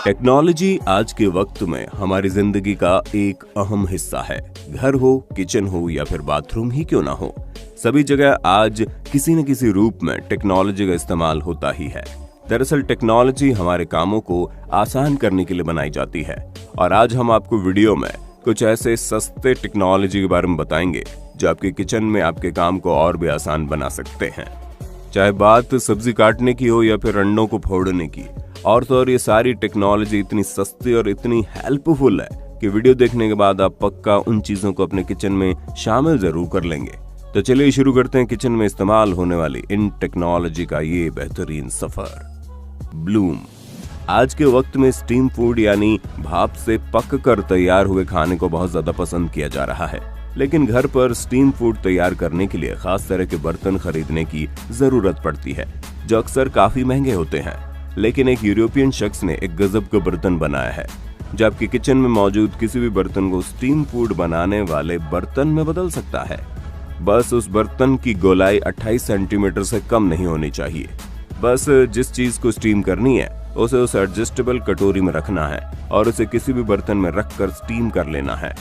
Technology आज के वक्त में हमारी जिंदगी का एक अहम हिस्सा है। घर हो, किचन हो या फिर बाथरूम ही क्यों ना हो, सभी जगह आज किसी न किसी रूप में टेक्नोलॉजी का इस्तेमाल होता ही है। दरअसल टेक्नोलॉजी हमारे कामों को आसान करने के लिए बनाई जाती है और आज हम आपको वीडियो में कुछ ऐसे सस्ते टेक्नोलॉजी के बारे में बताएंगे जो आपके किचन में आपके काम को और भी आसान बना सकते हैं। चाहे बात सब्जी काटने की हो या फिर अंडों को फोड़ने की, और तो और ये सारी टेक्नोलॉजी इतनी सस्ती और इतनी हेल्पफुल है कि वीडियो देखने के बाद आप पक्का उन चीजों को अपने किचन में शामिल जरूर कर लेंगे। तो चलिए शुरू करते हैं किचन में इस्तेमाल होने वाली इन टेक्नोलॉजी का ये बेहतरीन सफर। ब्लूम आज के वक्त में स्टीम फूड यानी भाप से पक कर तैयार हुए खाने को बहुत ज्यादा पसंद किया जा रहा है, लेकिन घर पर स्टीम फूड तैयार करने के लिए खास तरह के बर्तन खरीदने की जरूरत पड़ती है जो अक्सर काफी महंगे होते हैं। लेकिन एक यूरोपियन शख्स ने एक गजब का बर्तन बनाया है जो आपके किचन में मौजूद किसी भी बर्तन को स्टीम फूड बनाने वाले बर्तन में बदल सकता है। बस उस बर्तन की गोलाई 28 सेंटीमीटर से कम नहीं होनी चाहिए। बस जिस चीज को स्टीम करनी है उसे उस एडजस्टेबल कटोरी में रखना है और उसे किसी भी बर्तन में रखकर स्टीम कर लेना है।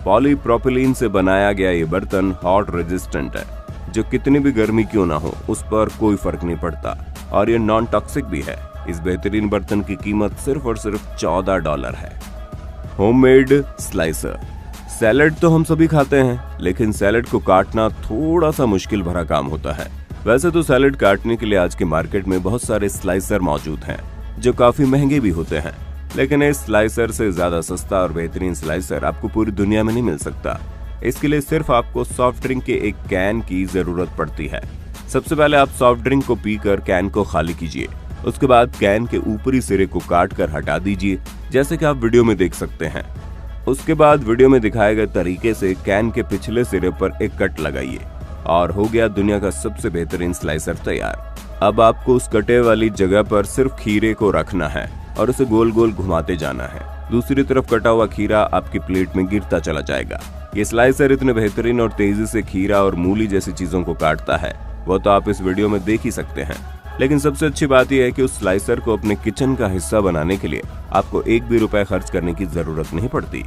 पॉलीप्रोपिलीन से बनाया गया ये बर्तन हॉट रेजिस्टेंट है, जो कितनी भी गर्मी क्यों ना हो उस पर कोई फर्क नहीं पड़ता, और ये नॉन टॉक्सिक भी है। इस बेहतरीन बर्तन की कीमत सिर्फ और सिर्फ $14 है। Homemade slicer. सैलेड तो हम सभी खाते हैं, लेकिन सैलेड को काटना थोड़ा सा मुश्किल भरा काम होता है। वैसे तो सैलेड काटने के लिए आज के मार्केट में बहुत सारे स्लाइसर मौजूद हैं जो काफी महंगे भी होते हैं, लेकिन इस स्लाइसर से ज्यादा सस्ता और बेहतरीन स्लाइसर आपको पूरी दुनिया में नहीं मिल सकता। इसके लिए सिर्फ आपको सॉफ्ट ड्रिंक के एक कैन की जरूरत पड़ती है। सबसे पहले आप सॉफ्ट ड्रिंक को पीकर कैन को खाली कीजिए। उसके बाद कैन के ऊपरी सिरे को काट कर हटा दीजिए, जैसे कि आप वीडियो में देख सकते हैं। उसके बाद वीडियो में दिखाए गए तरीके से कैन के पिछले सिरे पर एक कट लगाइए और हो गया दुनिया का सबसे बेहतरीन स्लाइसर तैयार। अब आपको उस कटे वाली जगह पर सिर्फ खीरे को रखना है और उसे गोल गोल घुमाते जाना है। दूसरी तरफ कटा हुआ खीरा आपकी प्लेट में गिरता चला जाएगा। ये स्लाइसर इतने बेहतरीन और तेजी से खीरा और मूली जैसी चीजों को काटता है, वो तो आप इस वीडियो में देख ही सकते हैं। लेकिन सबसे अच्छी बात यह है कि उस स्लाइसर को अपने किचन का हिस्सा बनाने के लिए आपको एक भी रुपए खर्च करने की जरूरत नहीं पड़ती।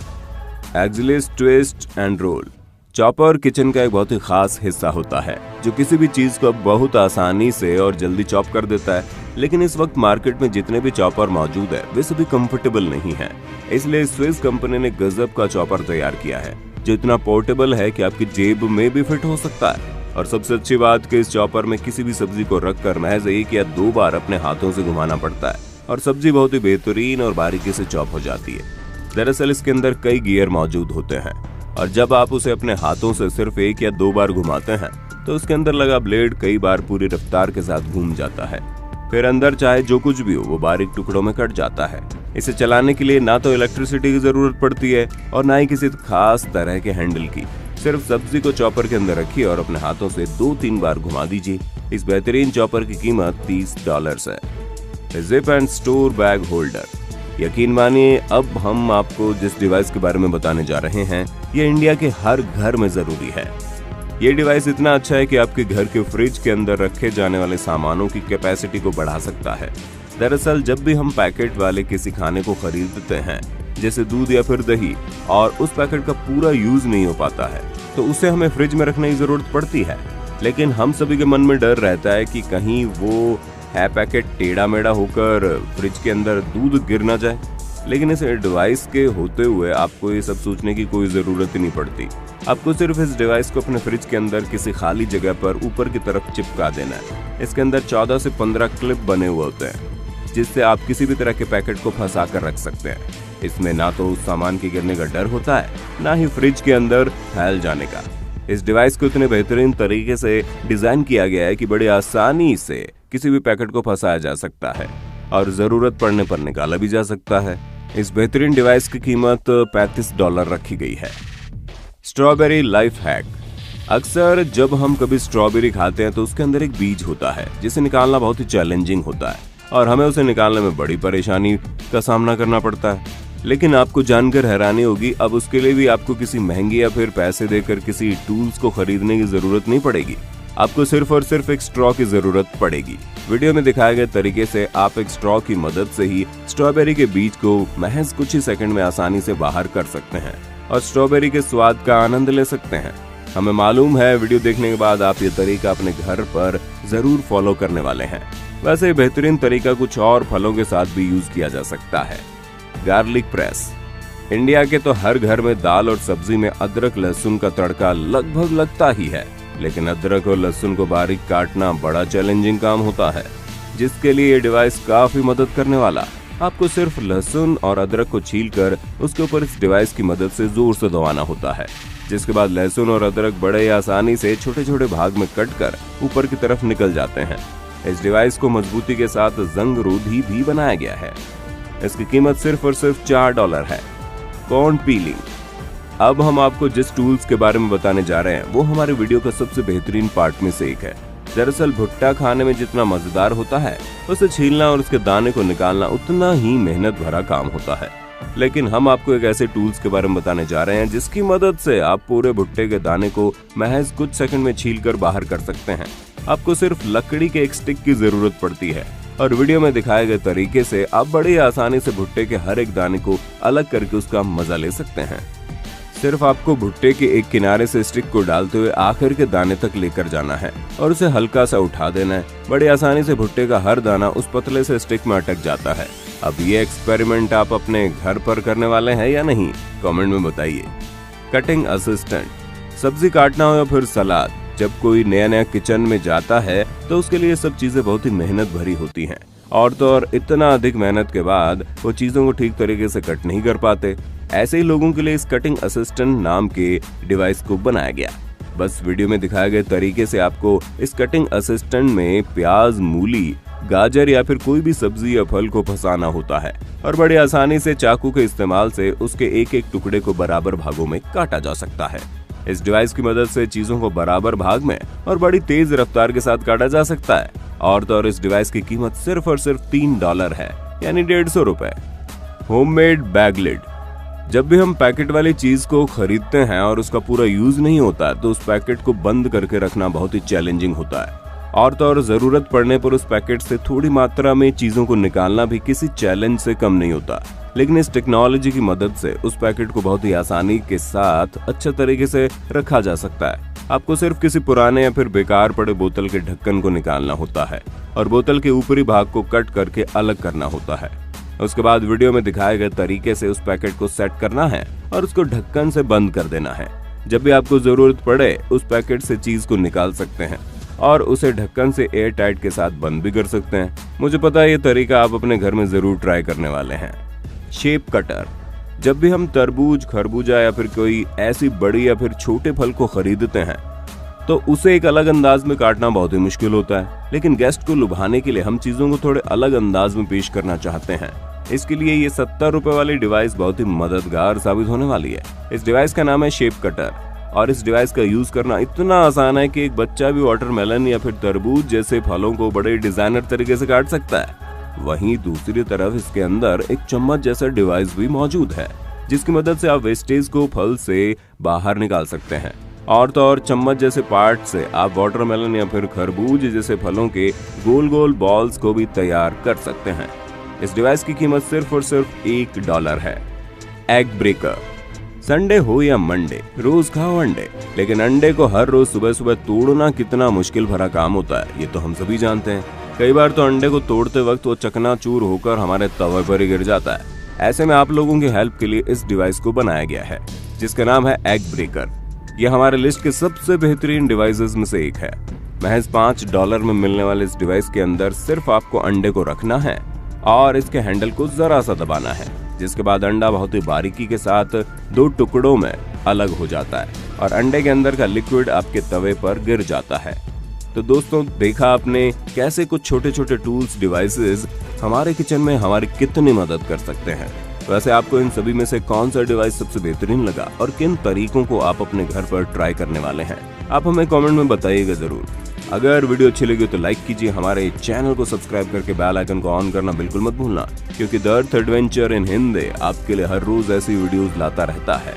एक्सिलेस twist and roll. Chopper kitchen का एक बहुत ही खास हिस्सा होता है जो किसी भी चीज को बहुत आसानी से और जल्दी चॉप कर देता है। लेकिन इस वक्त मार्केट में जितने भी चॉपर मौजूद है वे सभी कंफर्टेबल नहीं है, इसलिए स्विस कंपनी ने गजब का चॉपर तैयार किया है जो इतना पोर्टेबल है कि आपकी जेब में भी फिट हो सकता है। और सबसे अच्छी बात कि इस चॉपर में किसी भी सब्जी को रखकर महज 1 या 2 बार अपने हाथों से घुमाना पड़ता है और सब्जी बहुत ही बेहतरीन और बारीकी से चॉप हो जाती है। दरअसल इसके अंदर कई गियर मौजूद होते हैं और जब आप उसे अपने हाथों से सिर्फ 1 या 2 बार घुमाते हैं तो उसके अंदर लगा ब्लेड कई बार पूरी रफ्तार के साथ घूम जाता है। फिर अंदर चाहे जो कुछ भी हो वो बारीक टुकड़ों में कट जाता है। इसे चलाने के लिए ना तो इलेक्ट्रिसिटी की जरूरत पड़ती है और ना ही किसी खास तरह के हैंडल की। सिर्फ सब्जी को चॉपर के अंदर रखिए और अपने हाथों से 2-3 बार घुमा दीजिए। इस बेहतरीन चॉपर की कीमत $30 है। Zip and store bag holder. यकीन मानिए अब हम आपको जिस डिवाइस के बारे में बताने जा रहे हैं ये इंडिया के हर घर में जरूरी है। ये डिवाइस इतना अच्छा है कि आपके घर के फ्रिज के अंदर रखे जाने वाले सामानों की कैपेसिटी को बढ़ा सकता है। दरअसल जब भी हम पैकेट वाले किसी खाने को खरीदते हैं, जैसे दूध या फिर दही, और उस पैकेट का पूरा यूज नहीं हो पाता है तो उसे हमें फ्रिज में रखने की जरूरत पड़ती है। लेकिन हम सभी के मन में डर रहता है कि कहीं वो है पैकेट टेढ़ा मेढ़ा होकर फ्रिज के अंदर दूध गिर ना जाए। लेकिन इस डिवाइस के होते हुए आपको ये सब सोचने की कोई जरूरत ही नहीं पड़ती। आपको सिर्फ इस डिवाइस को अपने फ्रिज के अंदर किसी खाली जगह पर ऊपर की तरफ चिपका देना है। इसके अंदर 14 से 15 क्लिप बने हुए होते हैं जिससे आप किसी भी तरह के पैकेट को फंसा कर रख सकते हैं। इसमें ना तो उस सामान के गिरने का डर होता है, ना ही फ्रिज के अंदर फैल जाने का। इस डिवाइस को इतने बेहतरीन तरीके से डिजाइन किया गया है कि बड़ी आसानी से किसी भी पैकेट को फंसाया जा सकता है और जरूरत पड़ने पर निकाला भी जा सकता है। इस बेहतरीन डिवाइस की कीमत $35 रखी गई है। Strawberry life hack. अक्सर जब हम कभी स्ट्रॉबेरी खाते हैं तो उसके अंदर एक बीज होता है जिसे निकालना बहुत ही चैलेंजिंग होता है और हमें उसे निकालने में बड़ी परेशानी का सामना करना पड़ता है। लेकिन आपको जानकर हैरानी होगी, अब उसके लिए भी आपको किसी महंगी या फिर पैसे देकर किसी टूल्स को खरीदने की जरूरत नहीं पड़ेगी। आपको सिर्फ और सिर्फ एक स्ट्रॉ की जरूरत पड़ेगी। वीडियो में दिखाए गए तरीके से आप एक स्ट्रॉ की मदद से ही स्ट्रॉबेरी के बीज को महज कुछ ही सेकंड में आसानी से बाहर कर सकते हैं और स्ट्रॉबेरी के स्वाद का आनंद ले सकते हैं। हमें मालूम है वीडियो देखने के बाद आप ये तरीका अपने घर पर जरूर फॉलो करने वाले हैं। वैसे बेहतरीन तरीका कुछ और फलों के साथ भी यूज किया जा सकता है। Garlic press. इंडिया के तो हर घर में दाल और सब्जी में अदरक लहसुन का तड़का लगभग लगता ही है, लेकिन अदरक और लहसुन को बारीक काटना बड़ा चैलेंजिंग काम होता है, जिसके लिए ये डिवाइस काफी मदद करने वाला। आपको सिर्फ लहसुन और अदरक को छीलकर उसके ऊपर इस डिवाइस की मदद से जोर से दबाना होता है, जिसके बाद लहसुन और अदरक बड़े आसानी से छोटे छोटे भाग में कटकर ऊपर की तरफ निकल जाते हैं। इस डिवाइस को मजबूती के साथ जंग रोधी भी बनाया गया है। इसकी कीमत सिर्फ और सिर्फ $4 है। Corn piling. अब हम आपको जिस टूल्स के बारे में बताने जा रहे हैं वो हमारे वीडियो का सबसे बेहतरीन पार्ट में से एक है। दरअसल भुट्टा खाने में जितना मजेदार होता है, उसे छीलना और उसके दाने को निकालना उतना ही मेहनत भरा काम होता है। लेकिन हम आपको एक ऐसे टूल्स के बारे में बताने जा रहे हैं जिसकी मदद से आप पूरे भुट्टे के दाने को महज कुछ सेकंड में छीलकर बाहर कर सकते हैं। आपको सिर्फ लकड़ी के एक स्टिक की जरूरत पड़ती है और वीडियो में दिखाए गए तरीके से आप बड़ी आसानी से भुट्टे के हर एक दाने को अलग करके उसका मजा ले सकते हैं। सिर्फ आपको भुट्टे के एक किनारे से स्टिक को डालते हुए आखिर के दाने तक लेकर जाना है और उसे हल्का सा उठा देना है। बड़ी आसानी से भुट्टे का हर दाना उस पतले से स्टिक में अटक जाता है। अब ये एक्सपेरिमेंट आप अपने घर पर करने वाले हैं या नहीं, कमेंट में बताइए। Cutting assistant. सब्जी काटना हो या फिर सलाद, जब कोई नया किचन में जाता है तो उसके लिए सब चीजें बहुत ही मेहनत भरी होती हैं और तो और इतना अधिक मेहनत के बाद वो चीजों को ठीक तरीके से कट नहीं कर पाते। ऐसे ही लोगों के लिए इस कटिंग असिस्टेंट नाम के डिवाइस को बनाया गया। बस वीडियो में दिखाए गए तरीके से आपको इस कटिंग असिस्टेंट में प्याज, मूली, गाजर या फिर कोई भी सब्जी या फल को फंसाना होता है और बड़ी आसानी से चाकू के इस्तेमाल से उसके एक एक टुकड़े को बराबर भागों में काटा जा सकता है। इस डिवाइस की मदद से चीजों को बराबर भाग में और बड़ी तेज रफ्तार के साथ काटा जा सकता है और तो और इस डिवाइस की कीमत सिर्फ और सिर्फ $3 है, यानी ₹150। Homemade bag lid. जब भी हम पैकेट वाली चीज को खरीदते हैं और उसका पूरा यूज नहीं होता तो उस पैकेट को बंद करके रखना बहुत ही चैलेंजिंग होता है और तो और जरूरत पड़ने पर उस पैकेट से थोड़ी मात्रा में चीजों को निकालना भी किसी चैलेंज से कम नहीं होता। लेकिन इस टेक्नोलॉजी की मदद से उस पैकेट को बहुत ही आसानी के साथ अच्छे तरीके से रखा जा सकता है। आपको सिर्फ किसी पुराने या फिर बेकार पड़े बोतल के ढक्कन को निकालना होता है और बोतल के ऊपरी भाग को कट करके अलग करना होता है। उसके बाद वीडियो में दिखाए गए तरीके से उस पैकेट को सेट करना है और उसको ढक्कन से बंद कर देना है। जब भी आपको जरूरत पड़े उस पैकेट से चीज को निकाल सकते हैं और उसे ढक्कन से एयर टाइट के साथ बंद भी कर सकते हैं। मुझे पता है ये तरीका आप अपने घर में जरूर ट्राई करने वाले हैं। Shape cutter. जब भी हम तरबूज, खरबूजा या फिर कोई ऐसी बड़ी या फिर छोटे फल को खरीदते हैं तो उसे एक अलग अंदाज में काटना बहुत ही मुश्किल होता है, लेकिन गेस्ट को लुभाने के लिए हम चीजों को थोड़े अलग अंदाज में पेश करना चाहते हैं। इसके लिए ये ₹70 वाली डिवाइस बहुत ही मददगार साबित होने वाली है। इस डिवाइस का नाम है शेप कटर और इस डिवाइस का यूज करना इतना आसान है कि एक बच्चा भी वाटरमेलन या फिर तरबूज जैसे फलों को बड़े डिजाइनर तरीके से काट सकता है। वहीं दूसरी तरफ इसके अंदर एक चम्मच जैसा डिवाइस भी मौजूद है, जिसकी मदद से आप वेस्टेज को फल से बाहर निकाल सकते हैं और तो और चम्मच जैसे पार्ट से आप वाटरमेलन या फिर खरबूज जैसे फलों के गोल गोल बॉल्स को भी तैयार कर सकते हैं। इस डिवाइस की कीमत सिर्फ और सिर्फ $1 है। Egg breaker. संडे हो या मंडे, रोज खाओ अंडे, लेकिन अंडे को हर रोज सुबह सुबह तोड़ना कितना मुश्किल भरा काम होता है ये तो हम सभी जानते हैं। कई बार तो अंडे को तोड़ते वक्त वो चकनाचूर होकर हमारे तवे पर ही गिर जाता है। ऐसे में आप लोगों की हेल्प के लिए इस डिवाइस को बनाया गया है, जिसका नाम है एग ब्रेकर। यह हमारे लिस्ट के सबसे बेहतरीन डिवाइसेस में से एक है। महज $5 में मिलने वाले इस डिवाइस के अंदर सिर्फ आपको अंडे को रखना है और इसके हैंडल को जरा सा दबाना है, जिसके बाद अंडा बहुत ही बारीकी के साथ 2 टुकड़ों में अलग हो जाता है और अंडे के अंदर का लिक्विड आपके तवे पर गिर जाता है। तो दोस्तों, देखा आपने कैसे कुछ छोटे छोटे टूल्स, डिवाइसेस हमारे किचन में हमारी कितनी मदद कर सकते हैं। वैसे आपको इन सभी में से कौन सा डिवाइस सबसे बेहतरीन लगा और किन तरीकों को आप अपने घर पर ट्राई करने वाले हैं, आप हमें कमेंट में बताइएगा जरूर। अगर वीडियो अच्छी लगी तो लाइक कीजिए, हमारे चैनल को सब्सक्राइब करके बेल आइकन को ऑन करना बिल्कुल मत भूलना, क्योंकि the earth adventure in Hindi आपके लिए हर रोज ऐसी वीडियोस लाता रहता है।